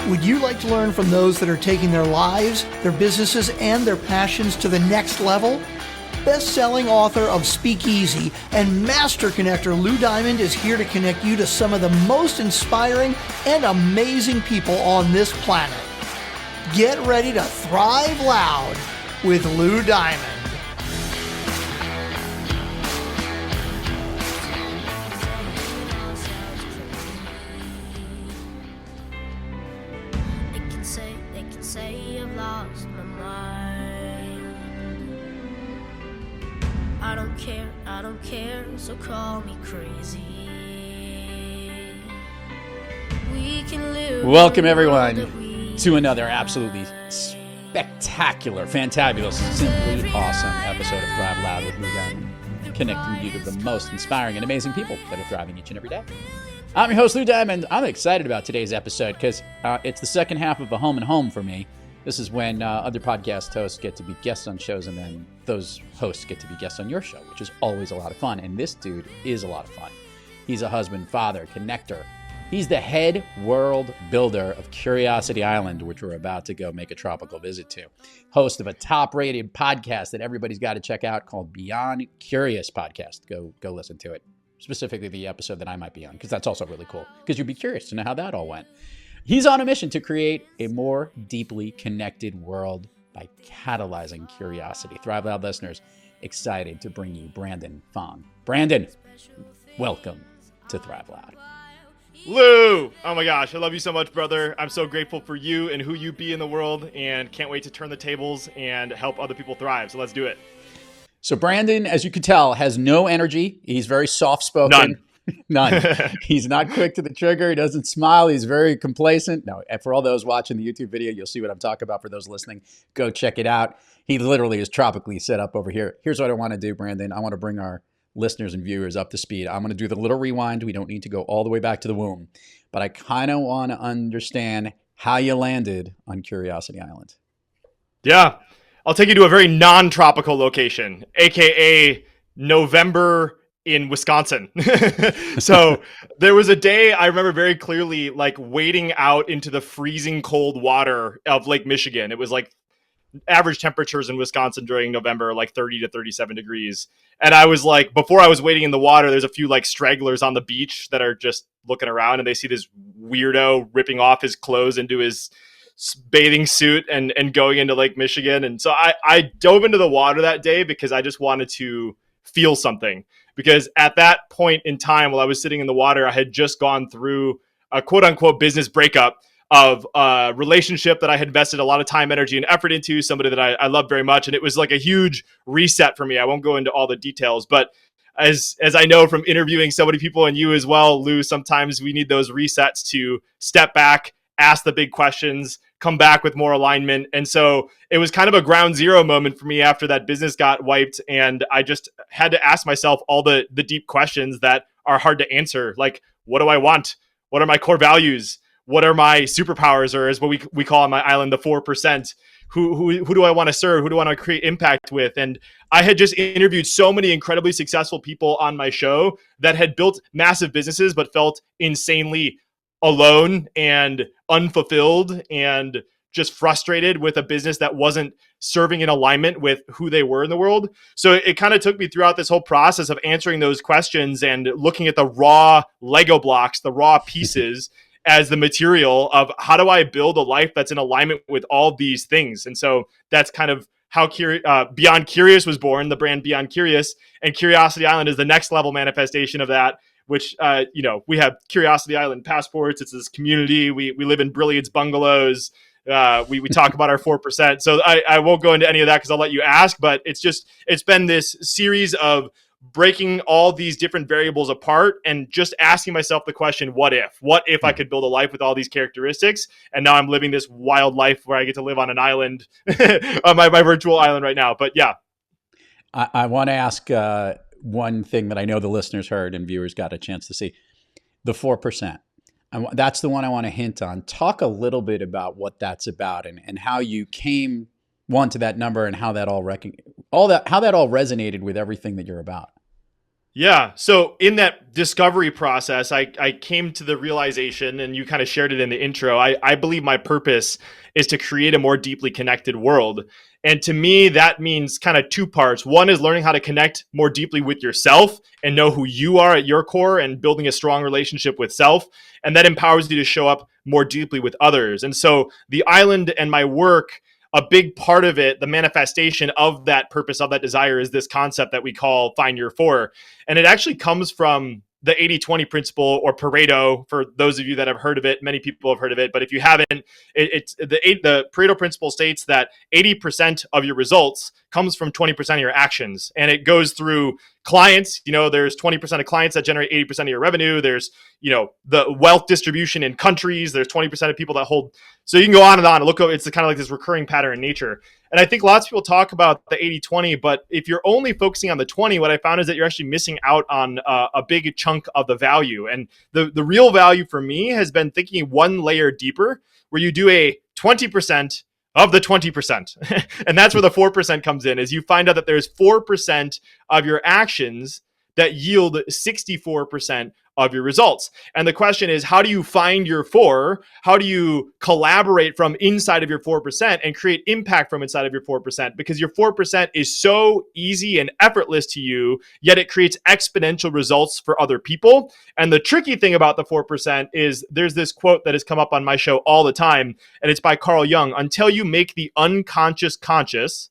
Would you like to learn from those that are taking their lives, their businesses, and their passions to the next level? Best-selling author of Speakeasy and master connector Lou Diamond is here to connect you to some of the most inspiring and amazing people on this planet. Get ready to thrive loud with Lou Diamond. They can say I've lost my mind. I don't care, so call me crazy. We can live. Welcome everyone to another absolutely spectacular, fantabulous, simply awesome episode of Thrive Loud with Lou Diamond, connecting you to the most inspiring and amazing people that are thriving each and every day. I'm your host, Lou Diamond. I'm excited about today's episode because it's the second half of a home and home for me. This is when other podcast hosts get to be guests on shows, and then those hosts get to be guests on your show, which is always a lot of fun. And this dude is a lot of fun. He's a husband, father, connector. He's the head world builder of Curiosity Island, which we're about to go make a tropical visit to. Host of a top-rated podcast that everybody's got to check out called Beyond Curious Podcast. Go listen to it. Specifically the episode that I might be on, because that's also really cool, because you'd be curious to know how that all went. He's on a mission to create a more deeply connected world by catalyzing curiosity. Thrive Loud listeners, excited to bring you Brandon Fong. Brandon, welcome to Thrive Loud. Lou! Oh my gosh, I love you so much, brother. I'm so grateful for you and who you be in the world, and can't wait to turn the tables and help other people thrive. So let's do it. So Brandon, as you can tell, has no energy. He's very soft-spoken. None. He's not quick to the trigger. He doesn't smile. He's very complacent. No, for all those watching the YouTube video, you'll see what I'm talking about. For those listening, go check it out. He literally is tropically set up over here. Here's what I want to do, Brandon. I want to bring our listeners and viewers up to speed. I'm going to do the little rewind. We don't need to go all the way back to the womb. But I kind of want to understand how you landed on Curiosity Island. Yeah. I'll take you to a very non-tropical location, aka November in Wisconsin. So there was a day I remember very clearly, like wading out into the freezing cold water of Lake Michigan. It was like average temperatures in Wisconsin during November, like 30 to 37 degrees. And I was like, before I was wading in the water, there's a few like stragglers on the beach that are just looking around, and they see this weirdo ripping off his clothes into his bathing suit and going into Lake Michigan. And so I dove into the water that day because I just wanted to feel something, because at that point in time, while I was sitting in the water, I had just gone through a quote unquote business breakup of a relationship that I had invested a lot of time, energy, and effort into, somebody that I love very much. And it was like a huge reset for me. I won't go into all the details, but as I know from interviewing so many people, and you as well, Lou, sometimes we need those resets to step back, ask the big questions, come back with more alignment. And so it was kind of a ground zero moment for me after that business got wiped. And I just had to ask myself all the deep questions that are hard to answer. Like, what do I want? What are my core values? What are my superpowers, or as what we call on my island, the 4%? Who do I want to serve? Who do I want to create impact with? And I had just interviewed so many incredibly successful people on my show that had built massive businesses, but felt insanely alone and unfulfilled and just frustrated with a business that wasn't serving in alignment with who they were in the world. So it kind of took me throughout this whole process of answering those questions and looking at the raw Lego blocks, the raw pieces as the material of how do I build a life that's in alignment with all these things. And so that's kind of how Beyond Curious was born, the brand Beyond Curious, and Curiosity Island is the next level manifestation of that, which, we have Curiosity Island passports. It's this community. We live in Brilliance bungalows. We talk about our 4%. So I won't go into any of that because I'll let you ask, but it's been this series of breaking all these different variables apart and just asking myself the question, what if I could build a life with all these characteristics? And now I'm living this wild life where I get to live on an island, on my virtual island right now. But yeah. I want to ask one thing that I know the listeners heard and viewers got a chance to see, the 4%. That's the one I want to hint on. Talk a little bit about what that's about and how you came to that number and how that all resonated with everything that you're about. Yeah. So in that discovery process, I came to the realization, and you kind of shared it in the intro. I believe my purpose is to create a more deeply connected world. And to me, that means kind of two parts. One is learning how to connect more deeply with yourself and know who you are at your core and building a strong relationship with self. And that empowers you to show up more deeply with others. And so the island and my work, a big part of it, the manifestation of that purpose, of that desire, is this concept that we call find your four. And it actually comes from the 80-20 principle, or Pareto, for those of you that have heard of it. Many people have heard of it, but if you haven't, it's the Pareto principle states that 80% of your results comes from 20% of your actions. And it goes through clients. There's 20% of clients that generate 80% of your revenue. There's, the wealth distribution in countries. There's 20% of people that hold. So you can go on and on and look up. It's kind of like this recurring pattern in nature. And I think lots of people talk about the 80-20, but if you're only focusing on the 20, what I found is that you're actually missing out on a big chunk of the value. And the real value for me has been thinking one layer deeper, where you do a 20% of the 20%. And that's where the 4% comes in, is you find out that there's 4% of your actions that yield 64% of your results. And the question is, how do you find your four? How do you collaborate from inside of your 4% and create impact from inside of your 4%? Because your 4% is so easy and effortless to you, yet it creates exponential results for other people. And the tricky thing about the 4% is there's this quote that has come up on my show all the time, and it's by Carl Jung: until you make the unconscious conscious,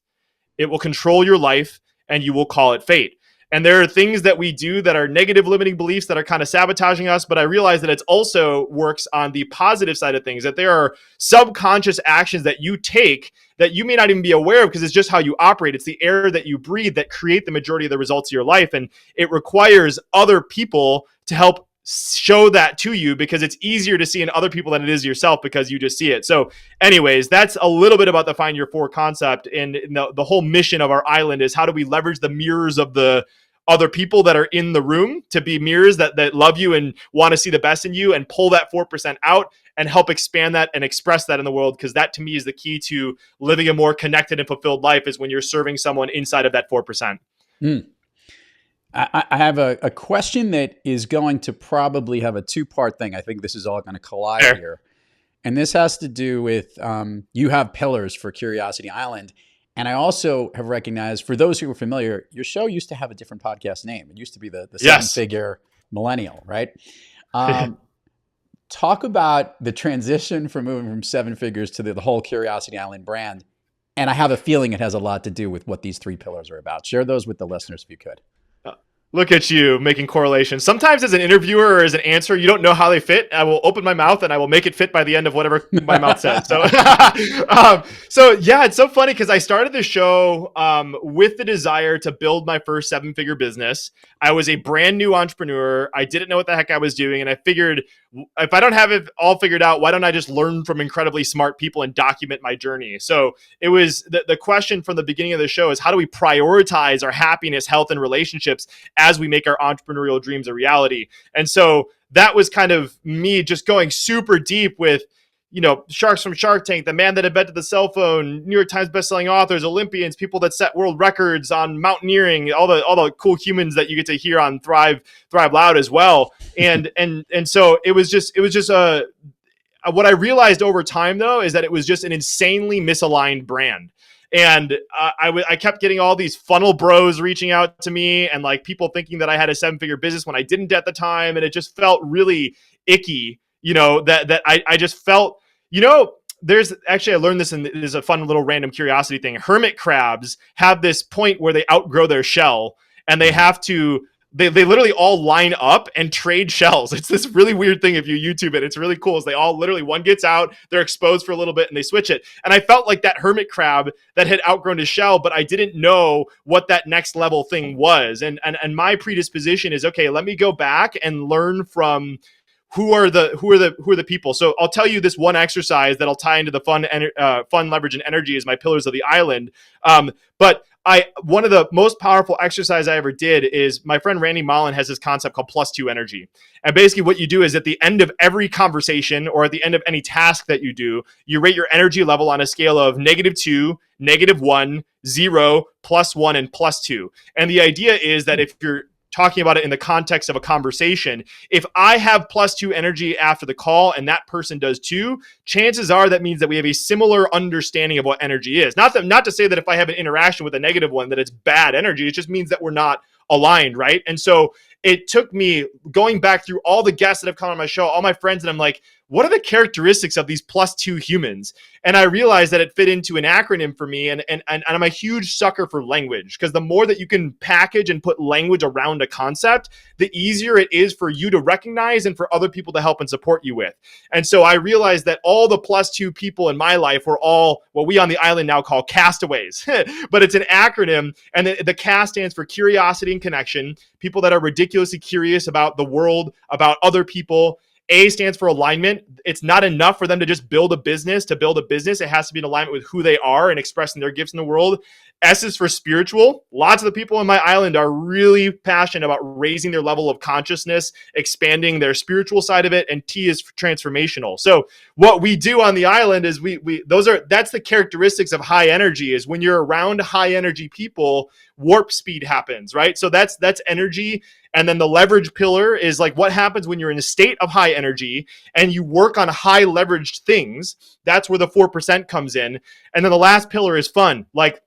it will control your life and you will call it fate. And there are things that we do that are negative limiting beliefs that are kind of sabotaging us. But I realize that it also works on the positive side of things, that there are subconscious actions that you take that you may not even be aware of, because it's just how you operate. It's the air that you breathe that create the majority of the results of your life. And it requires other people to help show that to you, because it's easier to see in other people than it is yourself, because you just see it. So anyways, that's a little bit about the find your four concept. And the whole mission of our island is, how do we leverage the mirrors of the other people that are in the room to be mirrors that love you and want to see the best in you, and pull that 4% out and help expand that and express that in the world. Because that, to me, is the key to living a more connected and fulfilled life, is when you're serving someone inside of that 4%. I have a question that is going to probably have a two-part thing. I think this is all going to collide here. And this has to do with, you have pillars for Curiosity Island. And I also have recognized, for those who are familiar, your show used to have a different podcast name. It used to be the Seven-Figure Millennial, right? Talk about the transition from moving from seven figures to the whole Curiosity Island brand. And I have a feeling it has a lot to do with what these three pillars are about. Share those with the listeners if you could. Look at you making correlations. Sometimes as an interviewer or as an answer, you don't know how they fit. I will open my mouth and I will make it fit by the end of whatever my mouth says. So, yeah, it's so funny because I started the show with the desire to build my first seven-figure business. I was a brand new entrepreneur. I didn't know what the heck I was doing. And I figured, if I don't have it all figured out, why don't I just learn from incredibly smart people and document my journey? So it was the question from the beginning of the show is, how do we prioritize our happiness, health, and relationships as we make our entrepreneurial dreams a reality? And so that was kind of me just going super deep with, sharks from Shark Tank, the man that invented the cell phone, New York Times bestselling authors, Olympians, people that set world records on mountaineering, all the cool humans that you get to hear on Thrive Loud as well. And so it was just what I realized over time, though, is that it was just an insanely misaligned brand. And I kept getting all these funnel bros reaching out to me, and like people thinking that I had a seven-figure business when I didn't at the time. And it just felt really icky, that I just felt, there's actually, I learned this, and there's a fun little random curiosity thing. Hermit crabs have this point where they outgrow their shell, and they have to, they literally all line up and trade shells. It's this really weird thing. If you YouTube it, it's really cool. Is they all literally, one gets out, they're exposed for a little bit, and they switch it. And I felt like that hermit crab that had outgrown his shell, but I didn't know what that next level thing was. And my predisposition is, okay, let me go back and learn from who are the people. So I'll tell you this one exercise that'll tie into the fun, leverage, and energy is my pillars of the island. But one of the most powerful exercises I ever did is, my friend Randy Mullen has this concept called +2 energy. And basically what you do is, at the end of every conversation or at the end of any task that you do, you rate your energy level on a scale of -2, -1, 0, +1, and +2. And the idea is that if you're talking about it in the context of a conversation, if I have +2 energy after the call and that person does too, chances are that means that we have a similar understanding of what energy is. Not to say that if I have an interaction with a negative one that it's bad energy. It just means that we're not aligned, right? And so it took me going back through all the guests that have come on my show, all my friends, and I'm like, what are the characteristics of these +2 humans? And I realized that it fit into an acronym for me. And I'm a huge sucker for language, because the more that you can package and put language around a concept, the easier it is for you to recognize and for other people to help and support you with. And so I realized that all the +2 people in my life were all what we on the island now call castaways, but it's an acronym. And the CAS stands for curiosity and connection, people that are ridiculously curious about the world, about other people. A stands for alignment. It's not enough for them to just build a business. To build a business, it has to be in alignment with who they are and expressing their gifts in the world. S is for spiritual. Lots of the people on my island are really passionate about raising their level of consciousness, expanding their spiritual side of it. And T is for transformational. So what we do on the island is that's the characteristics of high energy. Is when you're around high energy people, warp speed happens, right? So that's energy. And then the leverage pillar is like what happens when you're in a state of high energy and you work on high leveraged things. That's where the 4% comes in. And then the last pillar is fun. Like,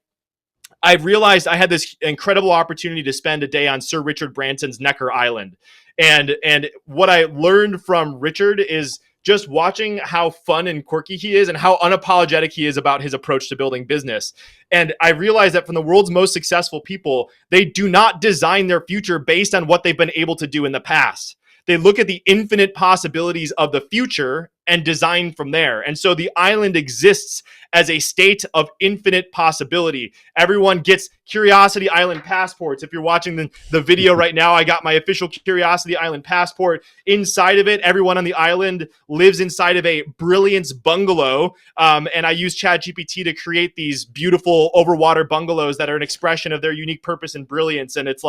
I've realized I had this incredible opportunity to spend a day on Sir Richard Branson's Necker Island. And what I learned from Richard is just watching how fun and quirky he is and how unapologetic he is about his approach to building business. And I realized that from the world's most successful people, they do not design their future based on what they've been able to do in the past. They look at the infinite possibilities of the future and design from there. And so the island exists as a state of infinite possibility. Everyone gets Curiosity Island passports. If you're watching the video right now, I got my official Curiosity Island passport. Inside of it, everyone on the island lives inside of a brilliance bungalow. And I use ChatGPT to create these beautiful overwater bungalows that are an expression of their unique purpose and brilliance. And it's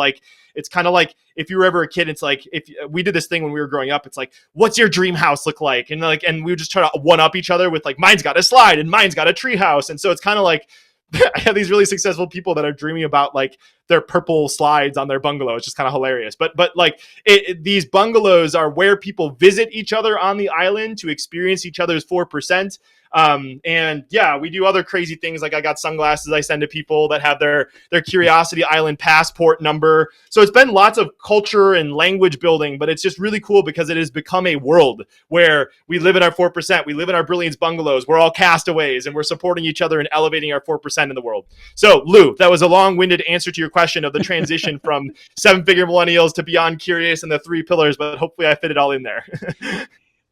kind of like if you were ever a kid, it's like if we did this thing when we were growing up, it's like, what's your dream house look like? And we would just try to one up each other with like, mine's got a slide and mine's got a tree house. And so it's kind of like, I have these really successful people that are dreaming about like their purple slides on their bungalow. It's just kind of hilarious. But like these bungalows are where people visit each other on the island to experience each other's 4%. And yeah, we do other crazy things. Like I got sunglasses I send to people that have their Curiosity Island passport number. So it's been lots of culture and language building, but it's just really cool because it has become a world where we live in our 4%. We live in our brilliance bungalows. We're all castaways and we're supporting each other and elevating our 4% in the world. So Lou, that was a long-winded answer to your question of the transition from 7-figure millennials to beyond curious and the 3 pillars, but hopefully I fit it all in there.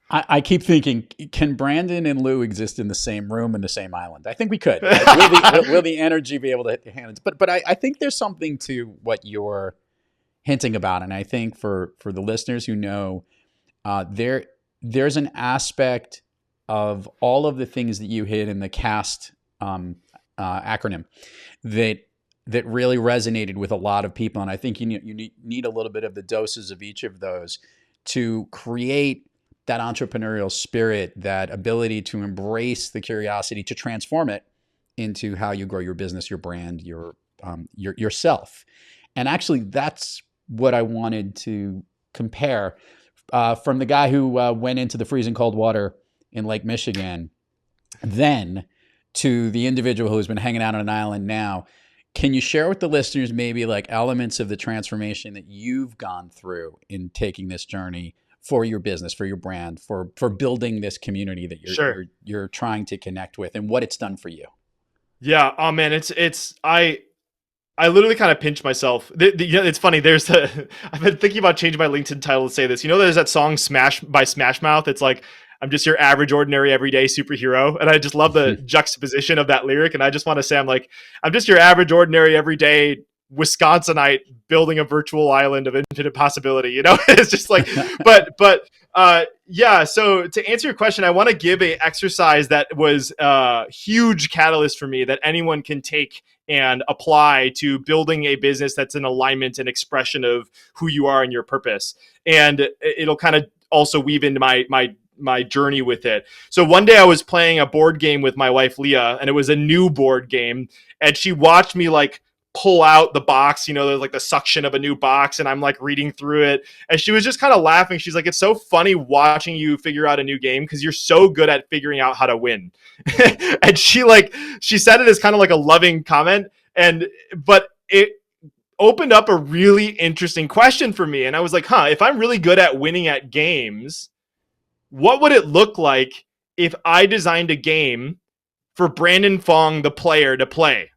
I keep thinking, can Brandon and Lou exist in the same room in the same island? I think we could. Right? Will the energy be able to handle it? But I think there's something to what you're hinting about, and I think for the listeners who know, there's an aspect of all of the things that you hit in the CAST acronym that really resonated with a lot of people, and I think you need a little bit of the doses of each of those to create that entrepreneurial spirit, that ability to embrace the curiosity, to transform it into how you grow your business, your brand, yourself. And actually, that's what I wanted to compare from the guy who went into the freezing cold water in Lake Michigan, then to the individual who's been hanging out on an island now. Can you share with the listeners maybe like elements of the transformation that you've gone through in taking this journey for your business, for your brand, for building this community that you're trying to connect with, and what it's done for you? Yeah. Oh man, I literally kind of pinch myself. It's funny. I've been thinking about changing my LinkedIn title to say this. There's that song "Smash" by Smash Mouth. It's like, I'm just your average, ordinary, everyday superhero. And I just love the juxtaposition of that lyric. And I just want to say, I'm just your average, ordinary, everyday Wisconsinite building a virtual island of infinite possibility. It's just like, yeah. So to answer your question, I want to give a exercise that was a huge catalyst for me that anyone can take and apply to building a business that's in alignment and expression of who you are and your purpose. And it'll kind of also weave into my journey with it. So one day I was playing a board game with my wife, Leah, and it was a new board game. And she watched me like pull out the box, there's like the suction of a new box, and I'm like reading through it. And she was just kind of laughing. She's like, it's so funny watching you figure out a new game because you're so good at figuring out how to win. And she said it as kind of like a loving comment. But it opened up a really interesting question for me. And I was like, if I'm really good at winning at games, what would it look like if I designed a game for Brandon Fong, the player, to play?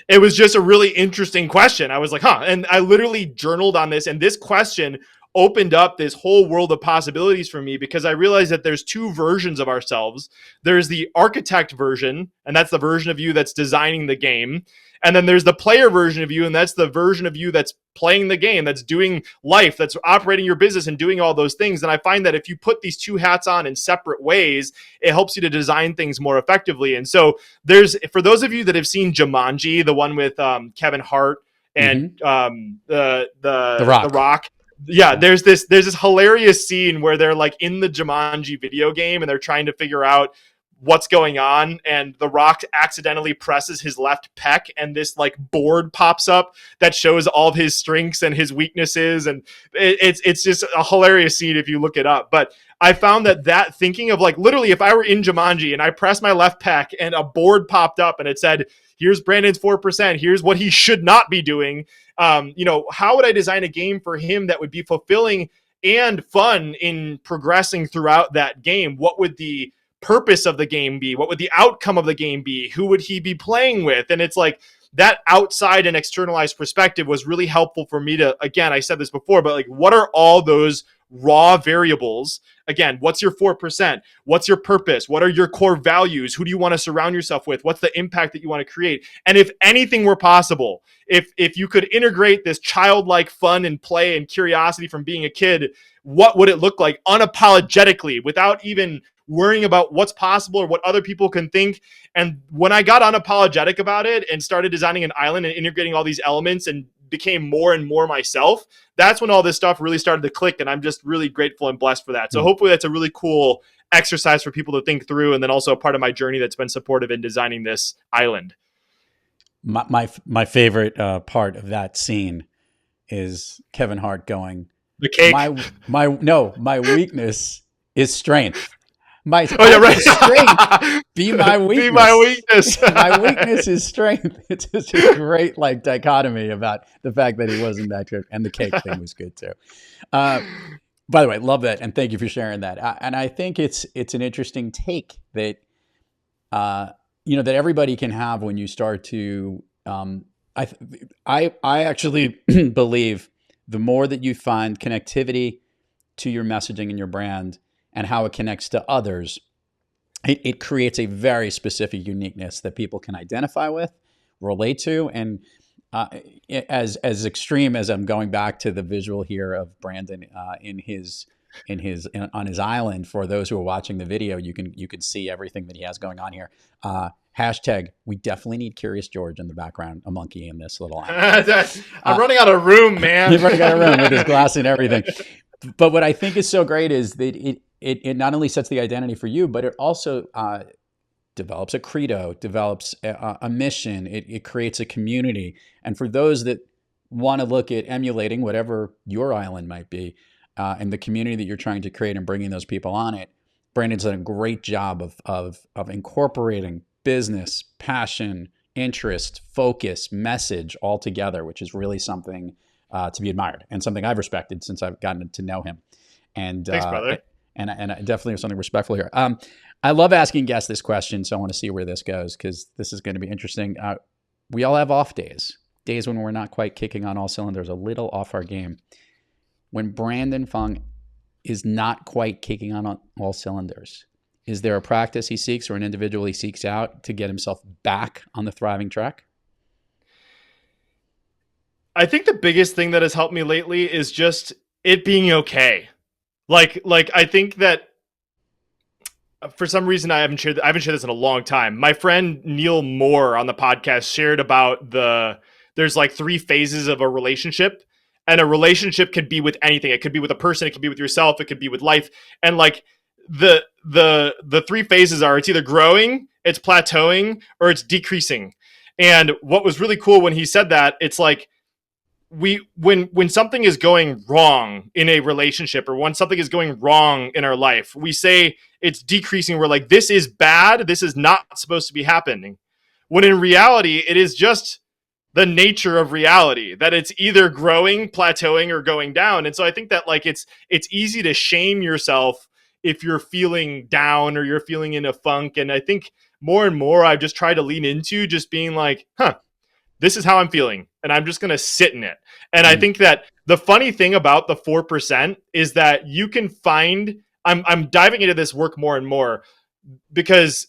It was just a really interesting question. I was like, and I literally journaled on this, and this question opened up this whole world of possibilities for me because I realized that there's two versions of ourselves. There's the architect version, and that's the version of you that's designing the game. And then there's the player version of you, and that's the version of you that's playing the game, that's doing life, that's operating your business and doing all those things. And I find that if you put these two hats on in separate ways, it helps you to design things more effectively. And so for those of you that have seen Jumanji, the one with Kevin Hart and the Rock. Yeah, there's this hilarious scene where they're like in the Jumanji video game and they're trying to figure out what's going on, and The Rock accidentally presses his left pec, and this like board pops up that shows all of his strengths and his weaknesses, and it's just a hilarious scene if you look it up. But I found that thinking of like literally if I were in Jumanji and I pressed my left pec and a board popped up and it said, here's Brandon's 4%, here's what he should not be doing, how would I design a game for him that would be fulfilling and fun in progressing throughout that game? What would the purpose of the game be? What would the outcome of the game be? Who would he be playing with? And it's like that outside and externalized perspective was really helpful for me to, again, I said this before, but like, what are all those raw variables? Again, what's your 4%? What's your purpose? What are your core values? Who do you want to surround yourself with? What's the impact that you want to create? And if anything were possible, if you could integrate this childlike fun and play and curiosity from being a kid, what would it look like unapologetically without even worrying about what's possible or what other people can think? And when I got unapologetic about it and started designing an island and integrating all these elements and became more and more myself, that's when all this stuff really started to click. And I'm just really grateful and blessed for that. So hopefully that's a really cool exercise for people to think through. And then also a part of my journey that's been supportive in designing this island. My favorite part of that scene is Kevin Hart going, the cake. My weakness is strength. My strength be my weakness. Be my weakness. My weakness is strength. It's just a great like dichotomy about the fact that he wasn't that good, and the cake thing was good too. By the way, love that, and thank you for sharing that. And I think it's an interesting take that that everybody can have when you start to. I actually believe the more that you find connectivity to your messaging and your brand and how it connects to others, it creates a very specific uniqueness that people can identify with, relate to. And as extreme as I'm going back to the visual here of Brandon on his island, for those who are watching the video, you can see everything that he has going on here. Hashtag, we definitely need Curious George in the background, a monkey in this little island. I'm running out of room, man. He's running out of room with his glass and everything. But what I think is so great is that it not only sets the identity for you, but it also develops a credo, develops a mission. It creates a community. And for those that want to look at emulating whatever your island might be, and the community that you're trying to create and bringing those people on it, Brandon's done a great job of incorporating business, passion, interest, focus, message all together, which is really something to be admired and something I've respected since I've gotten to know him. And thanks, brother. And I definitely have something respectful here. I love asking guests this question, so I want to see where this goes because this is going to be interesting. We all have off days when we're not quite kicking on all cylinders, a little off our game. When Brandon Fong is not quite kicking on all cylinders, is there a practice he seeks or an individual he seeks out to get himself back on the thriving track? I think the biggest thing that has helped me lately is just it being okay. Like I think that for some reason I haven't shared this in a long time. My friend Neil Moore on the podcast shared about there's like 3 phases of a relationship, and a relationship could be with anything. It could be with a person, it could be with yourself, it could be with life. And like the 3 phases are, it's either growing, it's plateauing, or it's decreasing. And what was really cool when he said that, it's like, when something is going wrong in a relationship, or when something is going wrong in our life, we say it's decreasing. We're like, this is bad. This is not supposed to be happening. When in reality, it is just the nature of reality, that it's either growing, plateauing, or going down. And so I think that like it's easy to shame yourself if you're feeling down or you're feeling in a funk. And I think more and more I've just tried to lean into just being like, this is how I'm feeling, and I'm just going to sit in it. And I think that the funny thing about the 4% is that you can find, I'm diving into this work more and more, because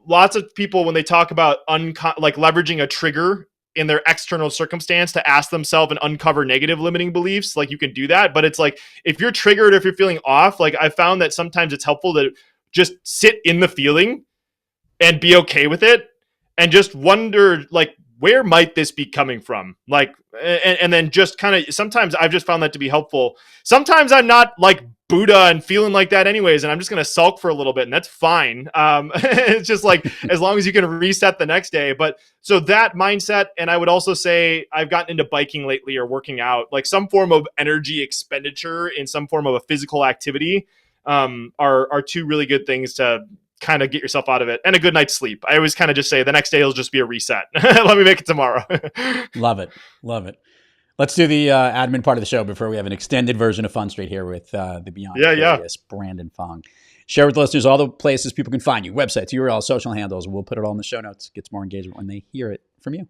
lots of people, when they talk about like leveraging a trigger in their external circumstance to ask themselves and uncover negative limiting beliefs, like you can do that. But it's like, if you're triggered, or if you're feeling off, like I found that sometimes it's helpful to just sit in the feeling and be okay with it, and just wonder, like, where might this be coming from? Like, and then just kind of, sometimes I've just found that to be helpful. Sometimes I'm not like Buddha and feeling like that anyways, and I'm just going to sulk for a little bit, and that's fine. It's just like, as long as you can reset the next day. But so that mindset, and I would also say I've gotten into biking lately, or working out, like some form of energy expenditure in some form of a physical activity, are two really good things to kind of get yourself out of it, and a good night's sleep. I always kind of just say the next day will just be a reset. Let me make it tomorrow. Love it. Love it. Let's do the admin part of the show before we have an extended version of Fun Street here with the Beyond Curious Brandon Fong. Share with listeners all the places people can find you, websites, URLs, social handles. We'll put it all in the show notes. Gets more engagement when they hear it from you.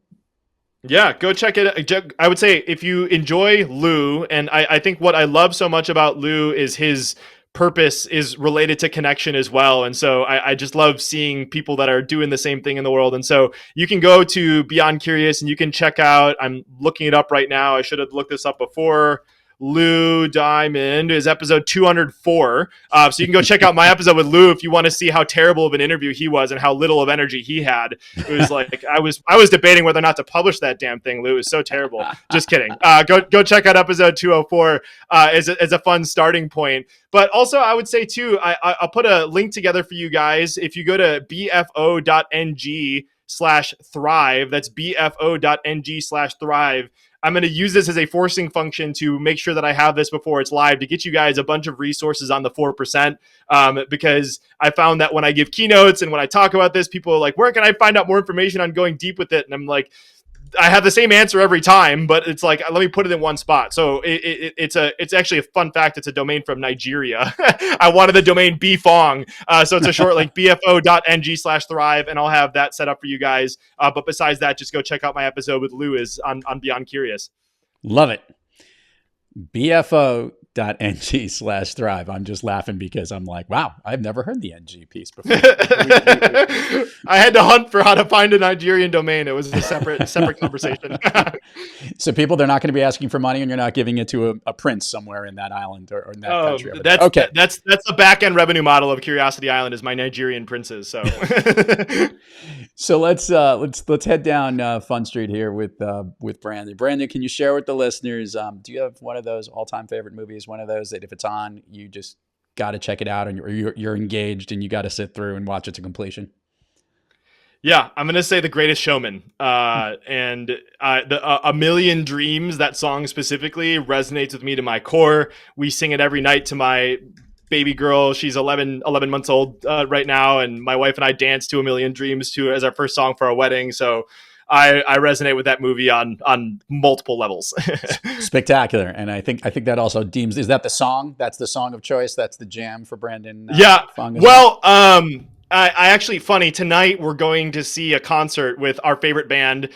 Yeah, go check it. I would say if you enjoy Lou, and I think what I love so much about Lou is his purpose is related to connection as well. And so I just love seeing people that are doing the same thing in the world. And so you can go to Beyond Curious and you can check out, I'm looking it up right now, I should have looked this up before. Lou Diamond is episode 204. So you can go check out my episode with Lou if you want to see how terrible of an interview he was and how little of energy he had. It was like, I was debating whether or not to publish that damn thing. Lou, it was so terrible. Just kidding. Go check out episode 204 as a fun starting point. But also I would say too, I'll put a link together for you guys. If you go to bfo.ng/thrive, that's bfo.ng/thrive. I'm going to use this as a forcing function to make sure that I have this before it's live, to get you guys a bunch of resources on the 4%. Because I found that when I give keynotes and when I talk about this, people are like, where can I find out more information on going deep with it? And I'm like, I have the same answer every time, but it's like, let me put it in one spot. So it's actually a fun fact. It's a domain from Nigeria. I wanted the domain Fong. So it's a short link, bfo.ng/thrive. And I'll have that set up for you guys. But besides that, just go check out my episode with Lou is on Beyond Curious. Love it. bfo.ng/thrive. I'm just laughing because I'm like, wow, I've never heard the NG piece before. I had to hunt for how to find a Nigerian domain. It was a separate conversation. So people, they're not going to be asking for money, and you're not giving it to a prince somewhere in that island or in that country. That's okay. That's the back end revenue model of Curiosity Island is my Nigerian princes. So, so let's head down Fun Street here with Brandon. Brandon, can you share with the listeners? Do you have one of those all-time favorite movies? One of those that if it's on, you just got to check it out, and you're engaged, and you got to sit through and watch it to completion. Yeah, I'm gonna say The Greatest Showman, and A Million Dreams. That song specifically resonates with me to my core. We sing it every night to my baby girl. She's 11 months old right now, and my wife and I danced to A Million Dreams as our first song for our wedding. So I resonate with that movie on multiple levels. Spectacular. And I think that also deems, is that the song? That's the song of choice. That's the jam for Brandon. Fong well, I actually, funny, tonight we're going to see a concert with our favorite band.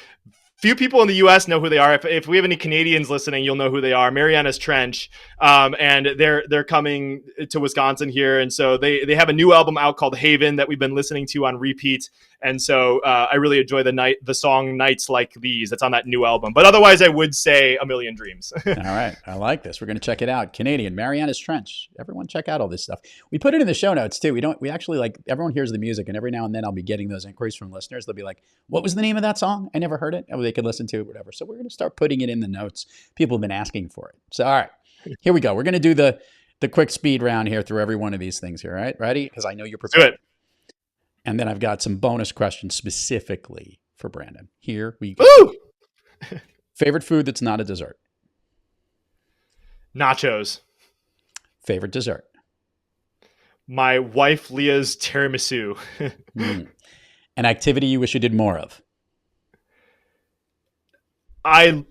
Few people in the U.S. know who they are. If we have any Canadians listening, you'll know who they are. Mariana's Trench, and they're coming to Wisconsin here, and so they have a new album out called Haven that we've been listening to on repeat. And so I really enjoy the song Nights Like These. That's on that new album. But otherwise, I would say A Million Dreams. All right. I like this. We're going to check it out. Canadian, Mariana's Trench. Everyone check out all this stuff. We put it in the show notes too. We actually, like, everyone hears the music, and every now and then I'll be getting those inquiries from listeners. They'll be like, what was the name of that song? I never heard it. Oh, they could listen to it, whatever. So we're going to start putting it in the notes. People have been asking for it. So, all right, here we go. We're going to do the quick speed round here through every one of these things here. All right. Ready? Because I know you're prepared. Do it. And then I've got some bonus questions specifically for Brandon. Here we go. Woo! Favorite food that's not a dessert. Nachos. Favorite dessert. My wife Leah's tiramisu. An activity you wish you did more of. I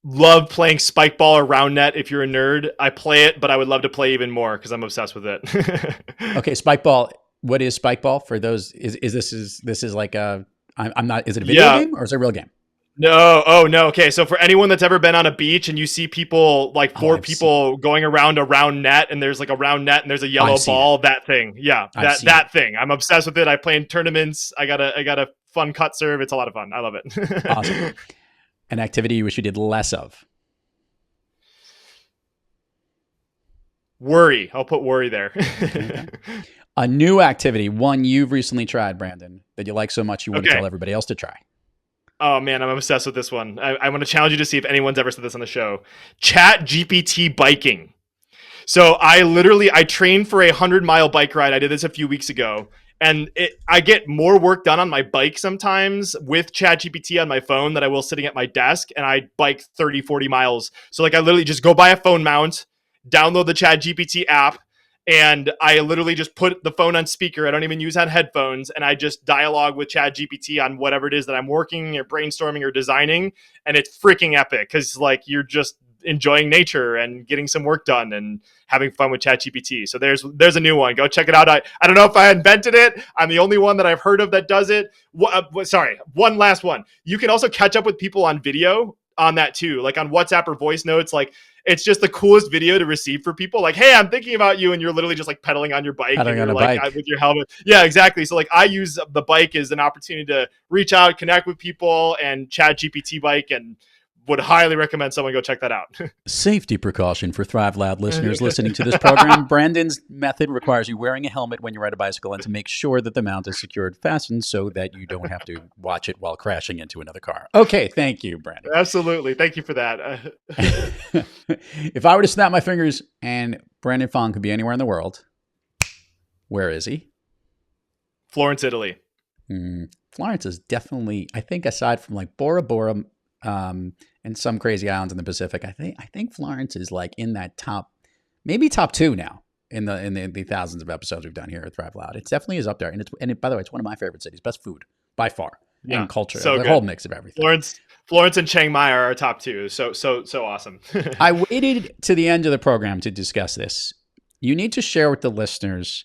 love playing spike ball or round net. If you're a nerd, I play it, but I would love to play even more because I'm obsessed with it. Okay, spike ball. What is spike ball for those? Is this like a? I'm not. Is it a video game or is it a real game? No. Oh no. Okay. So for anyone that's ever been on a beach and you see people like four people going around a round net and there's like a round net and there's a yellow ball, that thing. Yeah. That thing. I'm obsessed with it. I play in tournaments. I got a fun cut serve. It's a lot of fun. I love it. Awesome. An activity you wish you did less of. Worry. I'll put worry there. Okay. A new activity, one you've recently tried, Brandon, that you like so much you want to tell everybody else to try. Oh man, I'm obsessed with this one. I want to challenge you to see if anyone's ever said this on the show. Chat GPT biking. So I trained for a 100-mile bike ride. I did this a few weeks ago. And I get more work done on my bike sometimes with Chat GPT on my phone than I will sitting at my desk. And I bike 30, 40 miles. So like I literally just go buy a phone mount, download the Chat GPT app, and I literally just put the phone on speaker. I don't even use headphones. And I just dialogue with Chat GPT on whatever it is that I'm working or brainstorming or designing. And it's freaking epic because like you're just enjoying nature and getting some work done and having fun with Chat GPT. So there's a new one. Go check it out. I don't know if I invented it. I'm the only one that I've heard of that does it. Sorry, one last one. You can also catch up with people on video on that too. Like on WhatsApp or voice notes, like it's just the coolest video to receive for people. Like, hey, I'm thinking about you, and you're literally just like pedaling on your bike and you're like with your helmet. Yeah, exactly. So like I use the bike as an opportunity to reach out, connect with people, and Chat GPT bike, and would highly recommend someone go check that out. Safety precaution for Thrive Loud listeners listening to this program. Brandon's method requires you wearing a helmet when you ride a bicycle and to make sure that the mount is secured, fastened so that you don't have to watch it while crashing into another car. Okay, thank you, Brandon. Absolutely. Thank you for that. If I were to snap my fingers and Brandon Fong could be anywhere in the world, where is he? Florence, Italy. Florence is definitely, I think aside from like Bora Bora, and some crazy islands in the Pacific, I think Florence is like in that maybe top 2 now in the thousands of episodes we've done here at Thrive Loud. It definitely is up there, and by the way, it's one of my favorite cities. Best food by far, and culture, the whole mix of everything. Florence and Chiang Mai are our top 2. So awesome. I waited to the end of the program to discuss this. You need to share with the listeners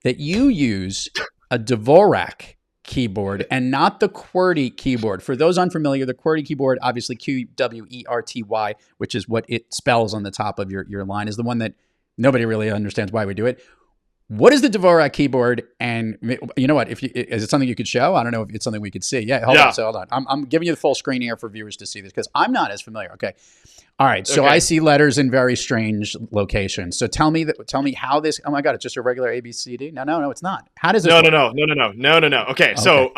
that you use a Dvorak keyboard and not the QWERTY keyboard. For those unfamiliar, the QWERTY keyboard, obviously QWERTY, which is what it spells on the top of your line, is the one that nobody really understands why we do it. What is the Dvorak keyboard? And you know what? Is it something you could show? I don't know if it's something we could see. Yeah, hold on. I'm giving you the full screen here for viewers to see this because I'm not as familiar. Okay. All right. So I see letters in very strange locations. So tell me how this, oh my God, it's just a regular A, B, C, D. No, it's not. How does this work? No. Okay. So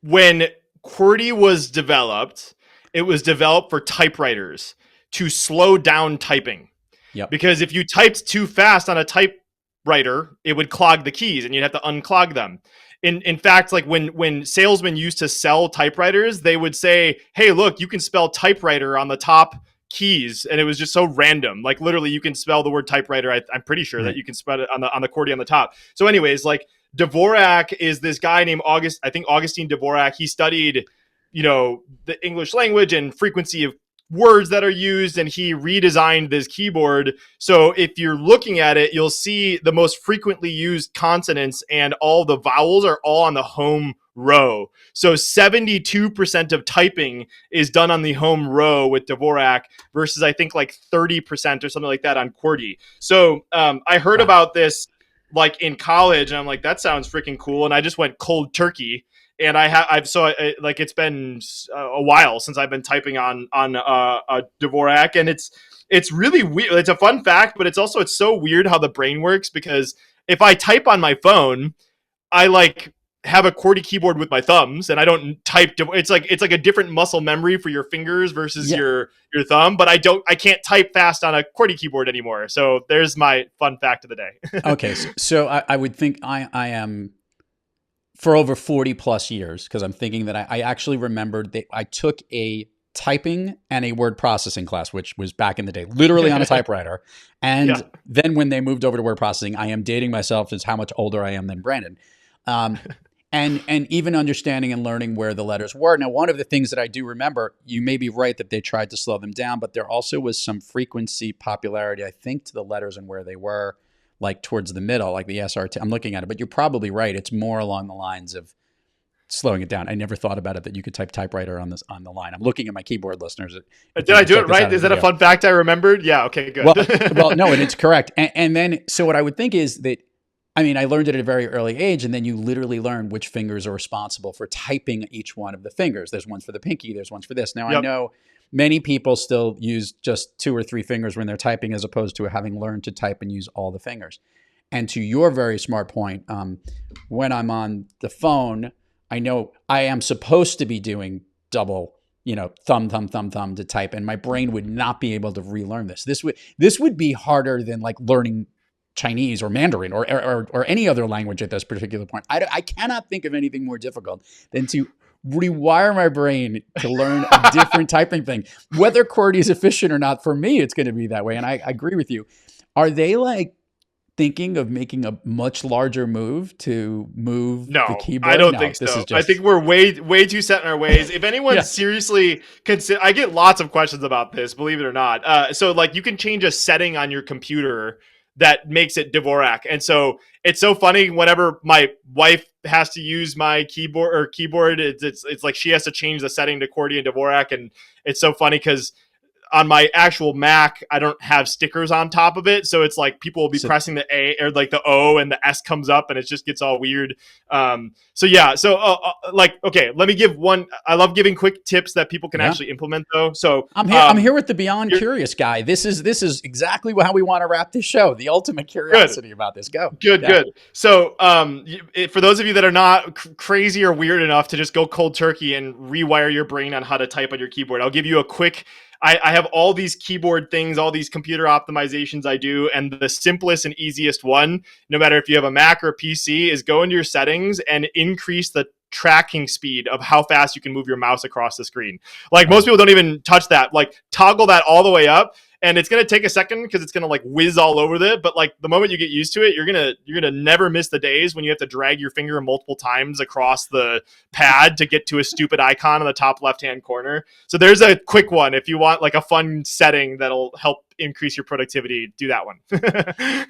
when QWERTY was developed, it was developed for typewriters to slow down typing. Yep. Because if you typed too fast on a typewriter, it would clog the keys and you'd have to unclog them. In fact, like when salesmen used to sell typewriters, they would say, hey, look, you can spell typewriter on the top keys. And it was just so random. Like literally you can spell the word typewriter. I'm pretty sure that you can spell it on the QWERTY on the top. So anyways, like Dvorak is this guy named Augustine Dvorak. He studied, the English language and frequency of words that are used, and he redesigned this keyboard. So if you're looking at it, you'll see the most frequently used consonants and all the vowels are all on the home row. So 72% of typing is done on the home row with Dvorak versus I think like 30% or something like that on QWERTY. So I heard about this like in college and I'm like, that sounds freaking cool. And I just went cold turkey. And it's been a while since I've been typing on a Dvorak, and it's really weird. It's a fun fact, but it's so weird how the brain works because if I type on my phone, I like have a QWERTY keyboard with my thumbs, and I don't type. It's like a different muscle memory for your fingers versus your thumb. But I can't type fast on a QWERTY keyboard anymore. So there's my fun fact of the day. Okay, so I would think I am for over 40 plus years, because I'm thinking that I actually remembered that I took a typing and a word processing class, which was back in the day, literally on a typewriter. And then when they moved over to word processing, I am dating myself as how much older I am than Brandon. And even understanding and learning where the letters were. Now, one of the things that I do remember, you may be right that they tried to slow them down, but there also was some frequency popularity, I think, to the letters and where they were, like towards the middle, like the SRT. I'm looking at it, but you're probably right. It's more along the lines of slowing it down. I never thought about it that you could type typewriter on the line. I'm looking at my keyboard, listeners. Did I do it right? Is that a fun fact I remembered? Yeah. Okay, good. Well, no, and it's correct. And then, so what I would think is that, I mean, I learned it at a very early age, and then you literally learn which fingers are responsible for typing each one of the fingers. There's ones for the pinky, there's ones for this. Now, I know many people still use just 2 or 3 fingers when they're typing, as opposed to having learned to type and use all the fingers. And to your very smart point, when I'm on the phone, I know I am supposed to be doing double, thumb to type, and my brain would not be able to relearn this. This would be harder than like learning Chinese or Mandarin or any other language at this particular point. I cannot think of anything more difficult than to rewire my brain to learn a different typing thing. Whether QWERTY is efficient or not, for me, it's going to be that way. And I agree with you. Are they like thinking of making a much larger move to move the keyboard? I don't think so. I think we're way too set in our ways. If anyone seriously I get lots of questions about this, believe it or not. So like you can change a setting on your computer that makes it Dvorak. And so it's so funny whenever my wife has to use my keyboard, it's like she has to change the setting to QWERTY and Dvorak. And it's so funny because on my actual Mac, I don't have stickers on top of it. So it's like people will be pressing the A or like the O and the S comes up and it just gets all weird. Okay, let me give one. I love giving quick tips that people can actually implement though. So I'm here with the Beyond Curious guy. This is exactly how we want to wrap this show. The ultimate curiosity about this. Go. Good. So for those of you that are not crazy or weird enough to just go cold turkey and rewire your brain on how to type on your keyboard, I'll give you a quick. I have all these keyboard things, all these computer optimizations I do, and the simplest and easiest one, no matter if you have a Mac or a PC, is go into your settings and increase the tracking speed of how fast you can move your mouse across the screen. Like most people don't even touch that. Like toggle that all the way up, and it's gonna take a second because it's gonna like whiz all over it. But like the moment you get used to it, you're gonna never miss the days when you have to drag your finger multiple times across the pad to get to a stupid icon in the top left-hand corner. So there's a quick one if you want like a fun setting that'll help increase your productivity. Do that one.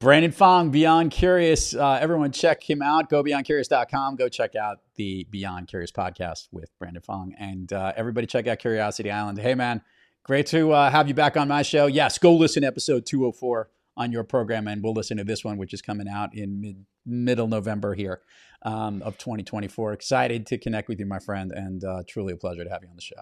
Brandon Fong, Beyond Curious. Everyone check him out. Go beyondcurious.com. Go check out the Beyond Curious podcast with Brandon Fong. And everybody check out Curiosity Island. Hey, man, great to have you back on my show. Yes, go listen to episode 204 on your program, and we'll listen to this one, which is coming out in middle November here of 2024. Excited to connect with you, my friend, and truly a pleasure to have you on the show.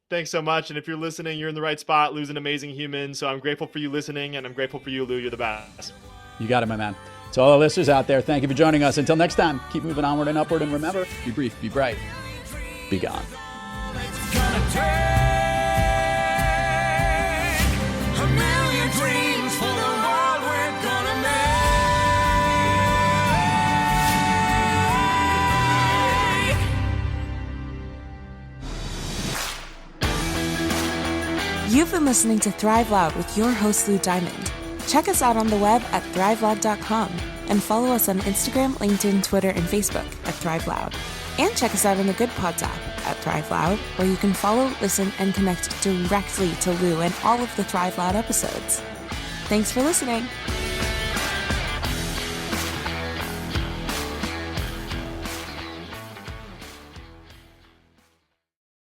Thanks so much. And if you're listening, you're in the right spot. Lou's an amazing human. So I'm grateful for you listening, and I'm grateful for you, Lou. You're the best. You got it, my man. To all the listeners out there, thank you for joining us. Until next time, keep moving onward and upward. And remember, be brief, be bright, be gone. You've been listening to Thrive Loud with your host, Lou Diamond. Check us out on the web at thriveloud.com and follow us on Instagram, LinkedIn, Twitter, and Facebook at Thrive Loud. And check us out on the Good Pods app at Thrive Loud, where you can follow, listen, and connect directly to Lou and all of the Thrive Loud episodes. Thanks for listening.